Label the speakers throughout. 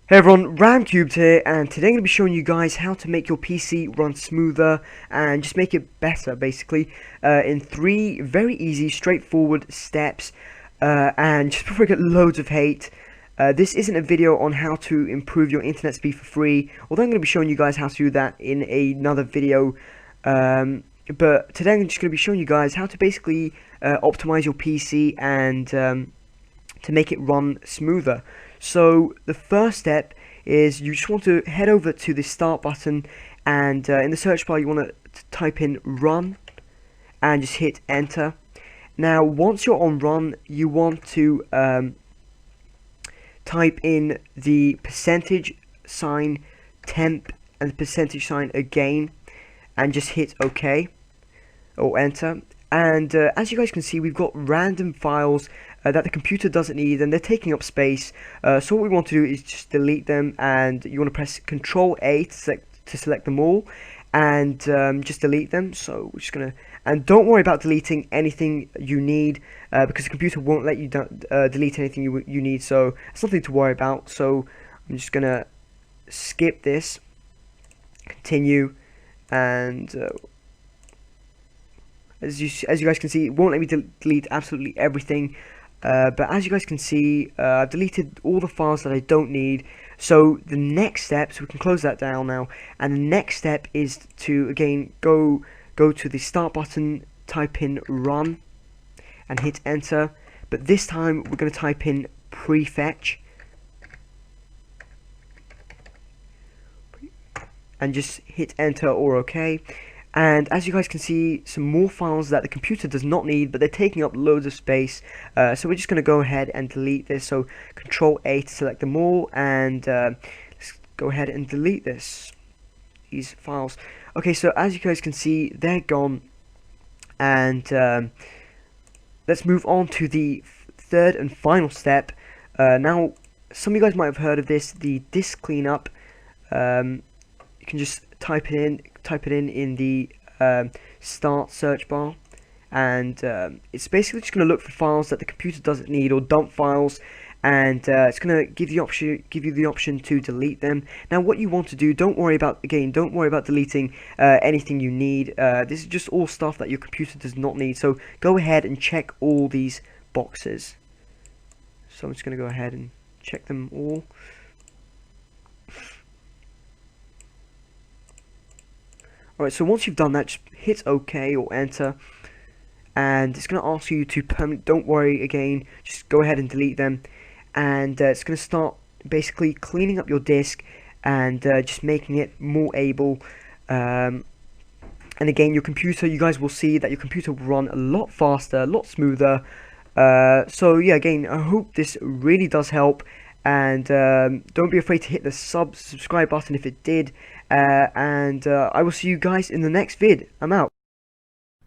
Speaker 1: Hey everyone, Ramcubed here, and today I'm going to be showing you guys how to make your PC run smoother and just make it better, basically, in 3 very easy, straightforward steps. And just before I get loads of hate, this isn't a video on how to improve your internet speed for free, although I'm going to be showing you guys how to do that in another video. But today I'm just going to be showing you guys how to basically optimize your PC and to make it run smoother. So the first step is you just want to head over to the start button, and in the search bar you want to type in run and just hit enter. Now once you're on run, you want to type in the %sign temp and the %sign again and just hit OK or enter. And as you guys can see, we've got random files that the computer doesn't need, and they're taking up space. So what we want to do is just delete them, and you want to press Control A to select them all, and just delete them. So we're just gonna, and don't worry about deleting anything you need, because the computer won't let you delete anything you need. So it's nothing to worry about. So I'm just gonna skip this, continue, and as you guys can see, it won't let me delete absolutely everything. But as you guys can see, I've deleted all the files that I don't need. So the next step, so we can close that down now, and the next step is to again go to the start button, type in run and hit enter. But this time we're going to type in prefetch and just hit enter or OK. And as you guys can see, some more files that the computer does not need, but they're taking up loads of space. So we're just going to go ahead and delete this. So Control A to select them all, and let's go ahead and delete these files. Okay, so as you guys can see, they're gone. And let's move on to the third and final step. Now, some of you guys might have heard of this, the disk cleanup. You can just type it in the start search bar, and it's basically just going to look for files that the computer doesn't need, or dump files, and it's going to give you the option to delete them. Now what you want to do, don't worry about deleting anything you need. This is just all stuff that your computer does not need, so go ahead and check all these boxes. So I'm just going to go ahead and check them all. Alright, so once you've done that, just hit OK or enter, and it's going to ask you to don't worry again, just go ahead and delete them, and it's going to start basically cleaning up your disk and just making it more able. And again, your computer, you guys will see that your computer will run a lot faster, a lot smoother. So yeah, again, I hope this really does help. And don't be afraid to hit the subscribe button if it did. And I will see you guys in the next vid. I'm out.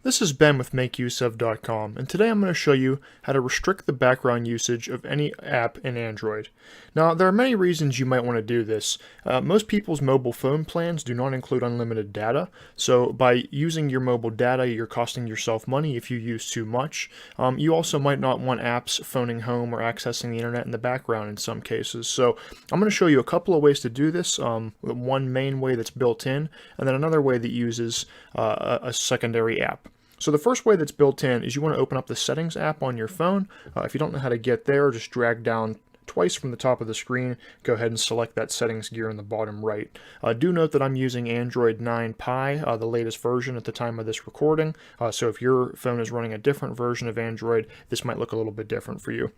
Speaker 2: This is Ben with MakeUseOf.com, and today I'm going to show you how to restrict the background usage of any app in Android. Now, there are many reasons you might want to do this. Most people's mobile phone plans do not include unlimited data, so by using your mobile data, you're costing yourself money if you use too much. You also might not want apps phoning home or accessing the internet in the background in some cases. So I'm going to show you a couple of ways to do this. One main way that's built in, and then another way that uses a secondary app. So the first way that's built in is you want to open up the Settings app on your phone. If you don't know how to get there, just drag down twice from the top of the screen. Go ahead and select that Settings gear in the bottom right. Do note that I'm using Android 9 Pie, the latest version at the time of this recording. So if your phone is running a different version of Android, this might look a little bit different for you.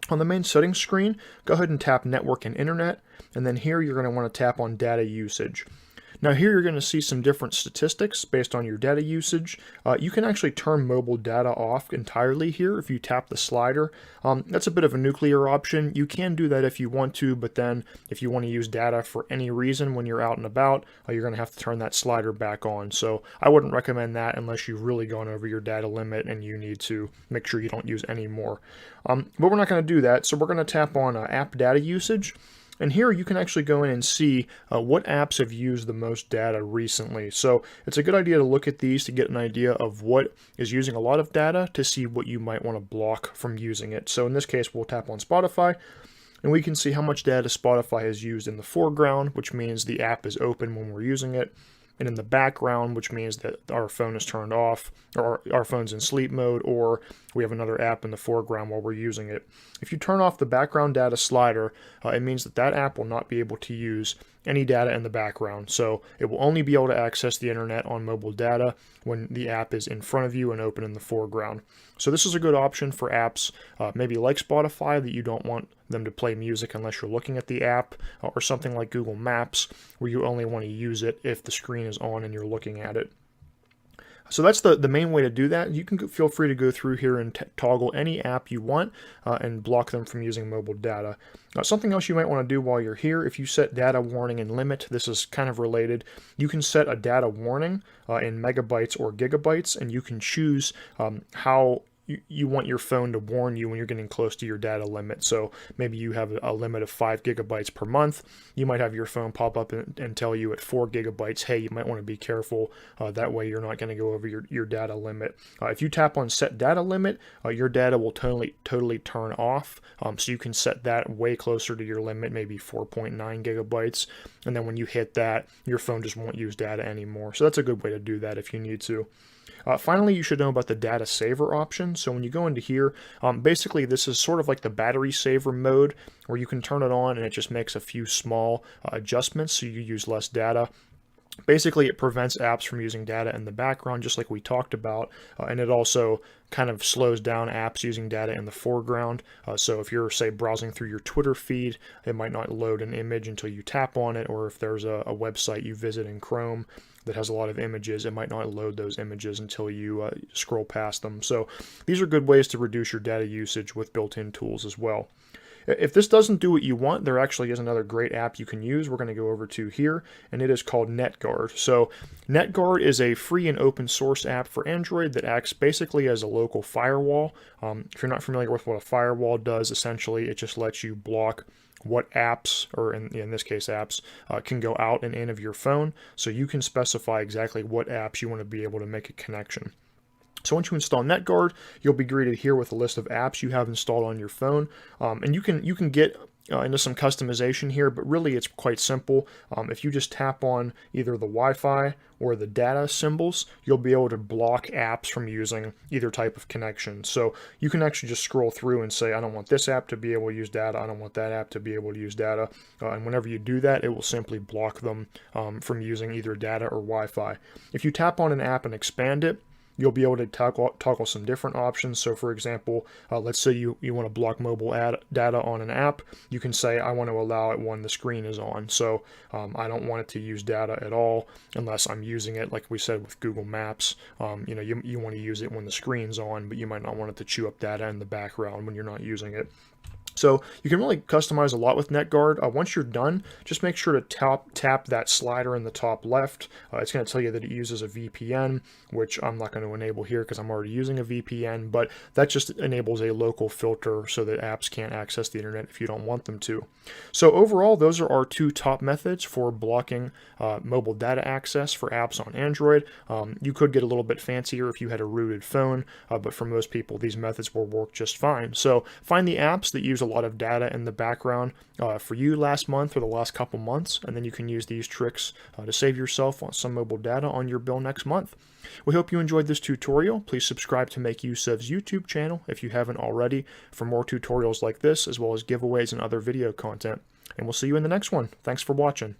Speaker 2: On the main settings screen, go ahead and tap Network and Internet, and then here you're going to want to tap on Data Usage. Now here you're going to see some different statistics based on your data usage. You can actually turn mobile data off entirely here if you tap the slider. That's a bit of a nuclear option. You can do that if you want to, but then if you want to use data for any reason when you're out and about, you're going to have to turn that slider back on. So I wouldn't recommend that unless you've really gone over your data limit and you need to make sure you don't use any more. But we're not going to do that, so we're going to tap on app data usage. And here you can actually go in and see what apps have used the most data recently. So it's a good idea to look at these to get an idea of what is using a lot of data to see what you might want to block from using it. So in this case, we'll tap on Spotify. And we can see how much data Spotify has used in the foreground, which means the app is open when we're using it, and in the background, which means that our phone is turned off, or our phone's in sleep mode, or we have another app in the foreground while we're using it. If you turn off the background data slider, it means that that app will not be able to use any data in the background. So it will only be able to access the internet on mobile data when the app is in front of you and open in the foreground. So this is a good option for apps maybe like Spotify that you don't want them to play music unless you're looking at the app, or something like Google Maps where you only want to use it if the screen is on and you're looking at it. So that's the main way to do that. You can feel free to go through here and toggle any app you want and block them from using mobile data. Something else you might want to do while you're here, if you set data warning and limit, this is kind of related. You can set a data warning in megabytes or gigabytes, and you can choose how you want your phone to warn you when you're getting close to your data limit. So maybe you have a limit of 5 gigabytes per month. You might have your phone pop up and tell you at 4 gigabytes, hey, you might want to be careful. That way you're not going to go over your data limit. If you tap on set data limit, your data will totally turn off. So you can set that way closer to your limit, maybe 4.9 gigabytes. And then when you hit that, your phone just won't use data anymore. So that's a good way to do that if you need to. Finally, you should know about the data saver option. So when you go into here, basically this is sort of like the battery saver mode where you can turn it on and it just makes a few small adjustments so you use less data. Basically, it prevents apps from using data in the background, just like we talked about, and it also kind of slows down apps using data in the foreground. So if you're, say, browsing through your Twitter feed, it might not load an image until you tap on it, or if there's a website you visit in Chrome that has a lot of images, it might not load those images until you scroll past them. So these are good ways to reduce your data usage with built-in tools as well. If this doesn't do what you want, there actually is another great app you can use. We're going to go over to here, and it is called NetGuard. So NetGuard is a free and open source app for Android that acts basically as a local firewall. If you're not familiar with what a firewall does, essentially it just lets you block what apps, or in this case apps, can go out and in of your phone. So you can specify exactly what apps you want to be able to make a connection. So once you install NetGuard, you'll be greeted here with a list of apps you have installed on your phone, and you can get into some customization here, but really it's quite simple. If you just tap on either the Wi-Fi or the data symbols, you'll be able to block apps from using either type of connection. So you can actually just scroll through and say, I don't want this app to be able to use data, I don't want that app to be able to use data, and whenever you do that, it will simply block them from using either data or Wi-Fi. If you tap on an app and expand it, you'll be able to toggle some different options. So for example, let's say you want to block mobile data on an app. You can say, I want to allow it when the screen is on. So I don't want it to use data at all unless I'm using it, like we said with Google Maps. You want to use it when the screen's on, but you might not want it to chew up data in the background when you're not using it. So you can really customize a lot with NetGuard. Once you're done, just make sure to tap that slider in the top left. It's going to tell you that it uses a VPN, which I'm not going to enable here because I'm already using a VPN, but that just enables a local filter so that apps can't access the internet if you don't want them to. So overall, those are our two top methods for blocking mobile data access for apps on Android. You could get a little bit fancier if you had a rooted phone, but for most people, these methods will work just fine. So find the apps that use a lot of data in the background for you last month or the last couple months, and then you can use these tricks to save yourself on some mobile data on your bill next month. We hope you enjoyed this tutorial. Please subscribe to Make Use of's YouTube channel if you haven't already for more tutorials like this, as well as giveaways and other video content. And we'll see you in the next one. Thanks for watching.